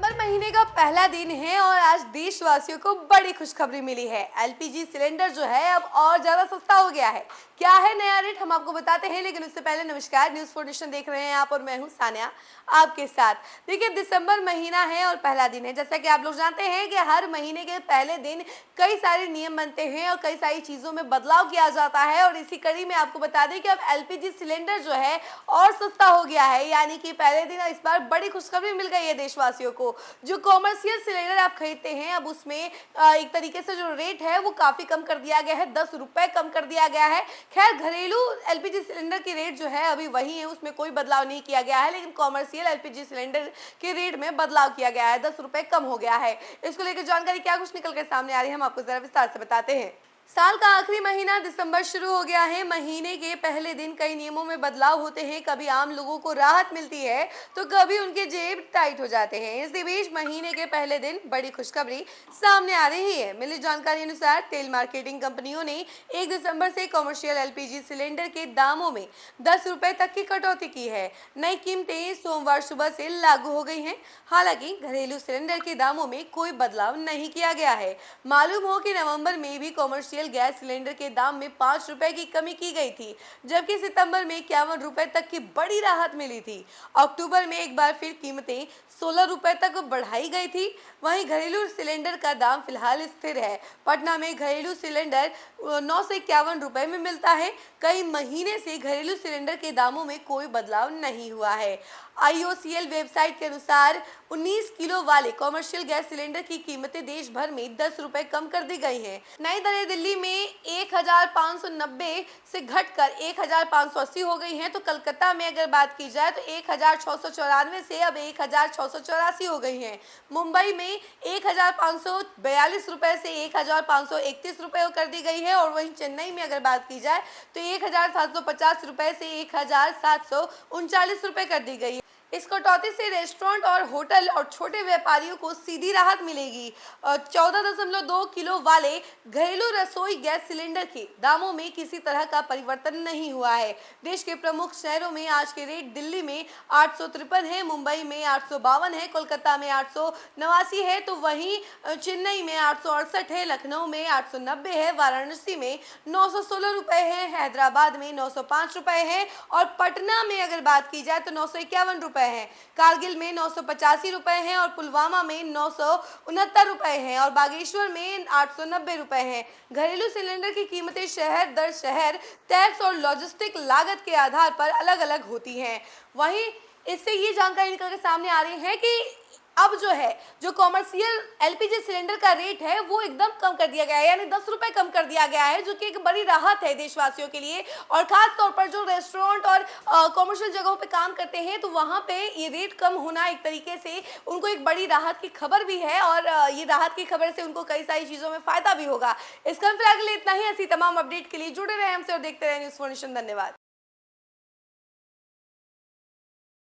दिसंबर महीने का पहला दिन है और आज देशवासियों को बड़ी खुशखबरी मिली है। एलपीजी सिलेंडर जो है अब और ज्यादा सस्ता हो गया है। क्या है नया रेट हम आपको बताते हैं, लेकिन उससे पहले नमस्कार, न्यूज़ 4 नेशन देख रहे हैं आप और मैं हूं सान्या आपके साथ। देखिए, दिसंबर महीना है और पहला दिन है। जैसा कि आप लोग जानते हैं कि हर महीने के पहले दिन कई सारे नियम बनते हैं और कई सारी चीजों में बदलाव किया जाता है। और इसी कड़ी में आपको बता दें कि अब एलपीजी सिलेंडर जो है और सस्ता हो गया है, यानी कि पहले दिन इस बार बड़ी खुशखबरी मिल गई है देशवासियों को। जो कॉमर्शियल सिलेंडर आप खरीदते हैं, अब उसमें एक तरीके से जो रेट है वो काफी कम कर दिया गया है, 10 रुपए कम कर दिया गया है। खैर, घरेलू एलपीजी सिलेंडर की रेट जो है अभी वही है, उसमें कोई बदलाव नहीं किया गया है, लेकिन कॉमर्शियल एलपीजी सिलेंडर के रेट में बदलाव किया गया है, 10 रुपए कम हो गया है। इसको लेकर जानकारी क्या कुछ निकल कर सामने आ रही है, हम आपको जरा विस्तार से बताते हैं। साल का आखिरी महीना दिसंबर शुरू हो गया है। महीने के पहले दिन कई नियमों में बदलाव होते हैं। कभी आम लोगों को राहत मिलती है तो कभी उनके जेब टाइट हो जाते हैं। इसी बीच महीने के पहले दिन बड़ी खुशखबरी सामने आ रही है। मिली जानकारी अनुसार तेल मार्केटिंग कंपनियों ने 1 दिसंबर से कमर्शियल एलपीजी सिलेंडर के दामों में 10 रुपए तक की कटौती की है। नई कीमतें सोमवार सुबह से लागू हो गई हैं। हालांकि घरेलू सिलेंडर के दामों में कोई बदलाव नहीं किया गया है। मालूम हो कि नवंबर में भी कमर्शियल गैस सिलेंडर के दाम में 5 रुपए की कमी की गई थी, जबकि सितंबर में 51 रुपए तक की बड़ी राहत मिली थी। अक्टूबर में एक बार फिर कीमतें 16 रुपए तक बढ़ाई गई थी। वहीं घरेलू सिलेंडर का दाम फिलहाल स्थिर है। पटना में घरेलू सिलेंडर 951 रुपए में मिलता है। कई महीने से घरेलू सिलेंडर के दामों में कोई बदलाव नहीं हुआ है। आईओसीएल वेबसाइट के अनुसार 19 किलो वाले कॉमर्शियल गैस सिलेंडर की कीमतें देश भर में 10 रुपए कम कर दी गई हैं। नई दरें दिल्ली में 1590 से घटकर 1580 हो गई हैं, तो कलकत्ता में अगर बात की जाए तो 1694 से अब 1684 हो गई हैं। मुंबई में 1542 रुपए से 1531 रुपए कर दी गई है, और वहीं चेन्नई में अगर बात की जाए तो 1750 रुपए से 1739 रुपए कर दी गई है। इस कटौती से रेस्टोरेंट और होटल और छोटे व्यापारियों को सीधी राहत मिलेगी। 14.2 किलो वाले घरेलू रसोई गैस सिलेंडर के दामों में किसी तरह का परिवर्तन नहीं हुआ है। देश के प्रमुख शहरों में आज के रेट दिल्ली में 853 है, मुंबई में 852 है, कोलकाता में 889 है, तो वहीं चेन्नई में 868 है, लखनऊ में 890 है, वाराणसी में 916 रुपए है, हैदराबाद में 905 रुपए है, और पटना में अगर बात की जाए तो 951 रुपए है। कारगिल में 985 रुपए हैं और पुलवामा में 969 रुपए हैं और बागेश्वर में 890 रुपए हैं। घरेलू सिलेंडर की कीमतें शहर दर शहर, टैक्स और लॉजिस्टिक लागत के आधार पर अलग अलग होती हैं। वहीं इससे ये जानकारी निकल के सामने आ रही है कि अब जो कॉमर्शियल एलपीजी सिलेंडर का रेट है वो एकदम कम कर दिया गया है, यानी 10 रुपए कम कर दिया गया है, जो कि एक बड़ी राहत है देशवासियों के लिए। और खास तौर पर जो रेस्टोरेंट और कॉमर्शियल जगहों पे काम करते हैं, तो वहां पे ये रेट कम होना एक तरीके से उनको एक बड़ी राहत की खबर भी है, और ये राहत की खबर से उनको कई सारी चीजों में फायदा भी होगा। इसका फिलहाल के लिए इतना ही। ऐसी तमाम अपडेट के लिए जुड़े रहे हमसे और देखते रहे न्यूज़ 4 नेशन। धन्यवाद।